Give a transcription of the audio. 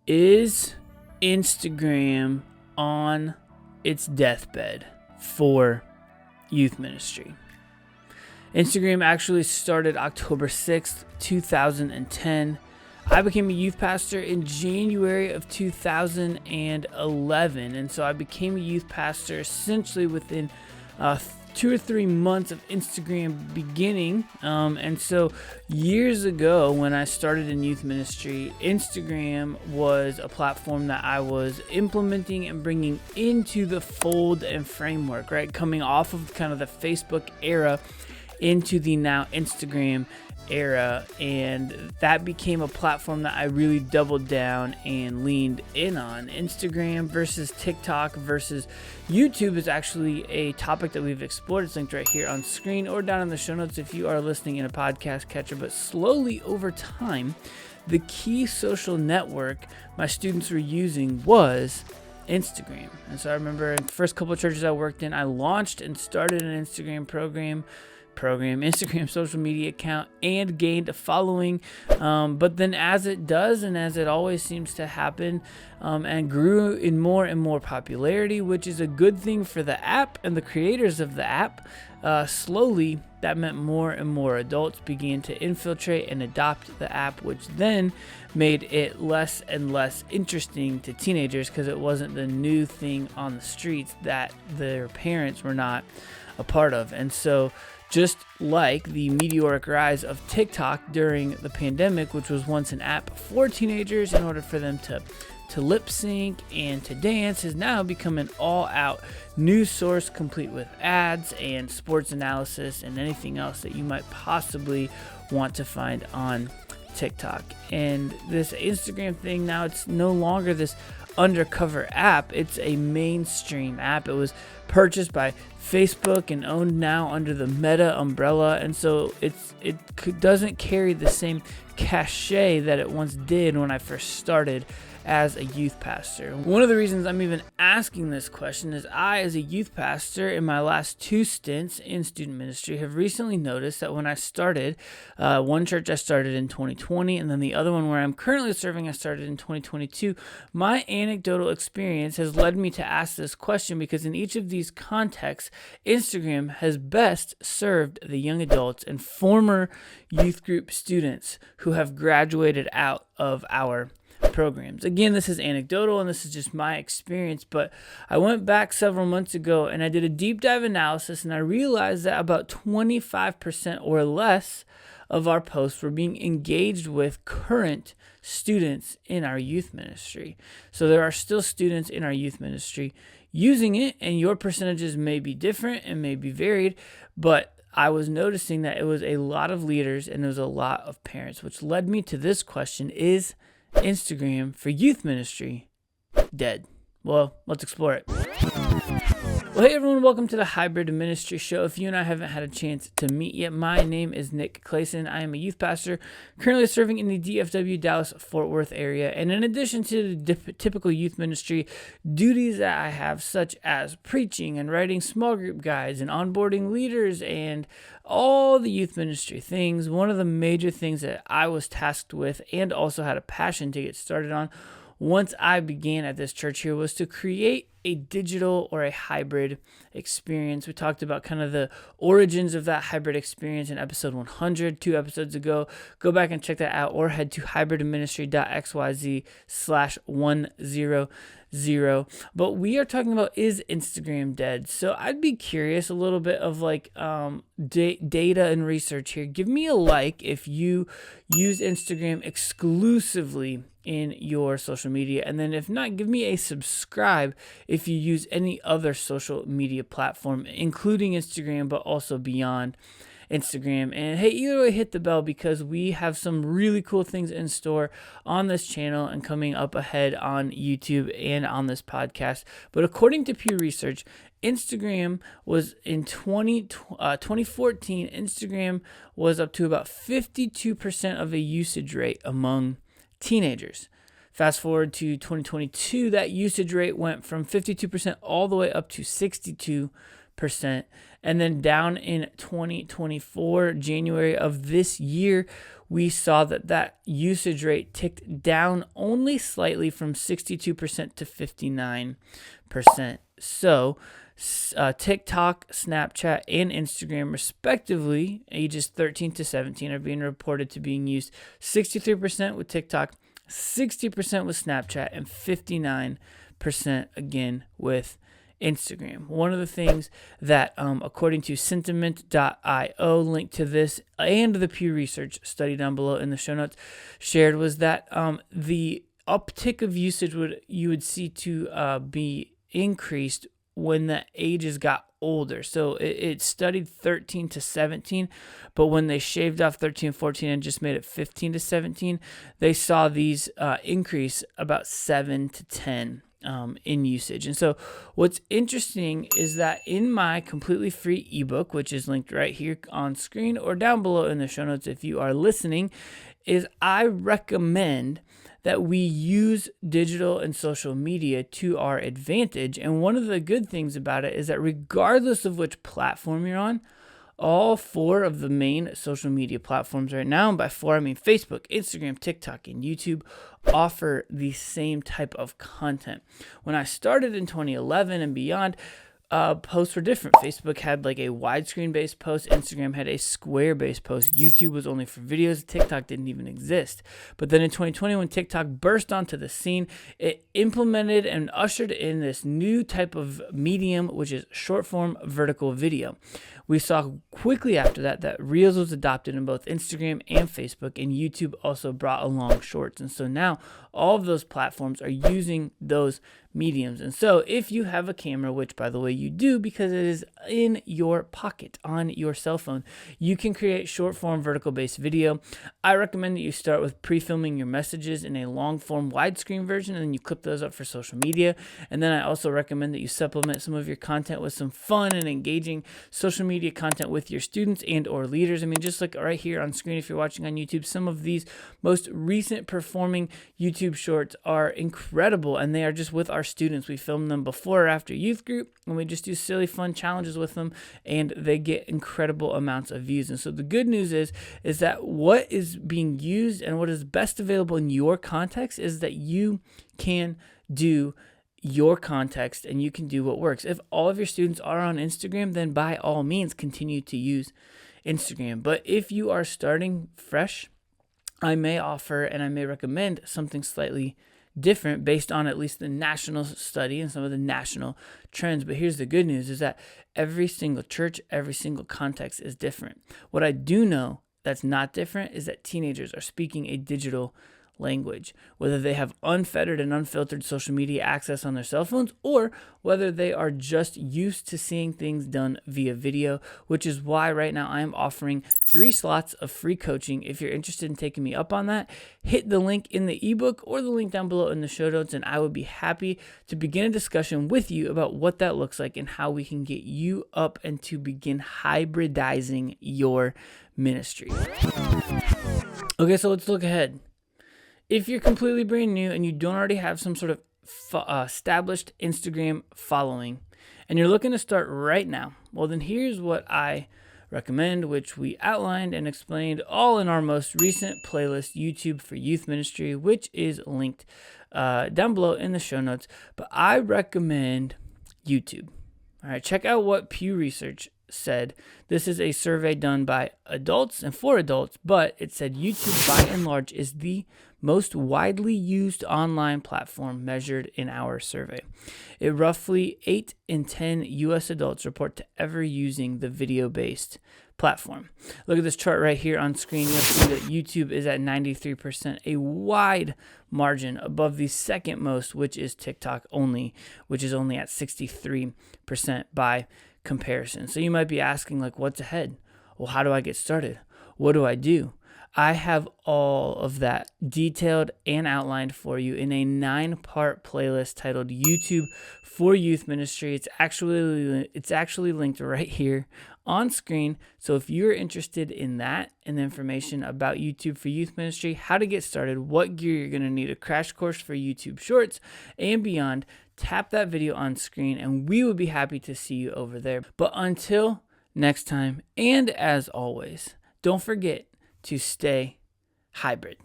Is Instagram on its deathbed for youth ministry? Instagram actually started October 6th, 2010. I became a youth pastor in January of 2011, and so I became a youth pastor essentially within 2 or 3 months of Instagram beginning. And so years ago when I started in youth ministry, Instagram was a platform that I was implementing and bringing into the fold and framework, right? Coming off of kind of the Facebook era into the now Instagram era, and that became a platform that I really doubled down and leaned in on. Instagram versus TikTok versus YouTube is actually a topic that we've explored. It's linked right here on screen or down in the show notes if you are listening in a podcast catcher. But slowly over time, the key social network my students were using was Instagram. And so I remember in the first couple of churches I worked in, I launched and started an Instagram Instagram social media account, and gained a following. But then as it does, and as it always seems to happen, and grew in more and more popularity, which is a good thing for the app and the creators of the app, slowly that meant more and more adults began to infiltrate and adopt the app, which then made it less and less interesting to teenagers because it wasn't the new thing on the streets that their parents were not a part of. And so just like the meteoric rise of TikTok during the pandemic, which was once an app for teenagers in order for them to lip sync and to dance, has now become an all-out news source complete with ads and sports analysis and anything else that you might possibly want to find on TikTok. And this Instagram thing now, it's no longer this undercover app, it's a mainstream app. It was purchased by Facebook and owned now under the Meta umbrella, and so it doesn't carry the same cachet that it once did when I first started as a youth pastor. One of the reasons I'm even asking this question is I, as a youth pastor in my last 2 stints in student ministry, have recently noticed that when I started, one church I started in 2020, and then the other one where I'm currently serving I started in 2022, my anecdotal experience has led me to ask this question because in each of these contexts, Instagram has best served the young adults and former youth group students who have graduated out of our programs. Again, this is anecdotal and this is just my experience, but I went back several months ago and I did a deep dive analysis, and I realized that about 25% or less of our posts were being engaged with current students in our youth ministry. So there are still students in our youth ministry using it, and your percentages may be different and may be varied, but I was noticing that it was a lot of leaders and it was a lot of parents, which led me to this question: is Instagram for youth ministry dead? Well, let's explore it. Well, hey everyone, welcome to the Hybrid Ministry Show. If you and I haven't had a chance to meet yet, my name is Nick Clason. I am a youth pastor currently serving in the DFW, Dallas-Fort Worth area. And in addition to the typical youth ministry duties that I have, such as preaching and writing small group guides and onboarding leaders and all the youth ministry things, one of the major things that I was tasked with and also had a passion to get started on once I began at this church here was to create a digital or a hybrid experience. We talked about kind of the origins of that hybrid experience in episode 100, 2 episodes ago. Go back and check that out, or head to hybridministry.xyz/100. But we are talking about, is Instagram dead? So I'd be curious, a little bit of like data and research here. Give me a like if you use Instagram exclusively in your social media, and then if not, give me a subscribe if you use any other social media platform, including Instagram, but also beyond Instagram. And hey, either way, hit the bell because we have some really cool things in store on this channel and coming up ahead on YouTube and on this podcast. But according to Pew Research, Instagram was in 2014, Instagram was up to about 52% of a usage rate among teenagers. Fast forward to 2022, that usage rate went from 52% all the way up to 62%. And then down in 2024, January of this year, we saw that usage rate ticked down only slightly from 62% to 59%. So TikTok, Snapchat, and Instagram, respectively, ages 13 to 17, are being reported to being used 63% with TikTok, 60% with Snapchat, and 59% again with Instagram. One of the things that, according to sentiment.io, linked to this and the Pew Research study down below in the show notes, shared was that the uptick of usage you would see to be increased when the ages got older. So it studied 13 to 17, but when they shaved off 13 and 14 and just made it 15 to 17, they saw these increase about 7 to 10 in usage. And so what's interesting is that in my completely free ebook, which is linked right here on screen or down below in the show notes if you are listening, is I recommend that we use digital and social media to our advantage. And one of the good things about it is that regardless of which platform you're on, all 4 of the main social media platforms right now, and by 4 I mean Facebook, Instagram, TikTok, and YouTube, offer the same type of content. When I started in 2011 and beyond, posts were different. Facebook had like a widescreen based post. Instagram had a square based post. YouTube was only for videos. TikTok didn't even exist. But then in 2020, when TikTok burst onto the scene, it implemented and ushered in this new type of medium, which is short form vertical video. We saw quickly after that Reels was adopted in both Instagram and Facebook, and YouTube also brought along Shorts. And so now all of those platforms are using those mediums. And so if you have a camera, which by the way you do because it is in your pocket on your cell phone, you can create short form vertical based video. I recommend that you start with pre-filming your messages in a long form widescreen version, and then you clip those up for social media. And then I also recommend that you supplement some of your content with some fun and engaging social media content with your students and or leaders. I mean, just like right here on screen, if you're watching on YouTube, some of these most recent performing YouTube shorts are incredible, and they are just with our students. We film them before or after youth group, and we just do silly fun challenges with them, and they get incredible amounts of views. And so the good news is that what is being used and what is best available in your context is that you can do your context and you can do what works. If all of your students are on Instagram, then by all means continue to use Instagram. But if you are starting fresh, I may offer and I may recommend something slightly different based on at least the national study and some of the national trends. But here's the good news is that every single church, every single context is different. What I do know that's not different is that teenagers are speaking a digital language, whether they have unfettered and unfiltered social media access on their cell phones or whether they are just used to seeing things done via video, which is why right now I am offering 3 slots of free coaching. If you're interested in taking me up on that, hit the link in the ebook or the link down below in the show notes, and I would be happy to begin a discussion with you about what that looks like and how we can get you up and to begin hybridizing your ministry. Okay, so let's look ahead. If you're completely brand new and you don't already have some sort of established Instagram following and you're looking to start right now, well, then here's what I recommend, which we outlined and explained all in our most recent playlist, YouTube for Youth Ministry, which is linked down below in the show notes. But I recommend YouTube. All right, check out what Pew Research said. This is a survey done by adults and for adults, but it said YouTube by and large is the most widely used online platform measured in our survey. It roughly 8 in 10 US adults report to ever using the video-based platform. Look at this chart right here on screen. You'll see that YouTube is at 93%, a wide margin above the second most, which is TikTok only, which is only at 63% by comparison. So you might be asking, like, what's ahead? Well, how do I get started? What do I do? I have all of that detailed and outlined for you in a 9-part playlist titled YouTube for Youth Ministry. It's actually linked right here on screen. So if you're interested in that and the information about YouTube for Youth Ministry, how to get started, what gear you're going to need, a crash course for YouTube Shorts and beyond, tap that video on screen and we would be happy to see you over there. But until next time, and as always, don't forget to stay hybrid.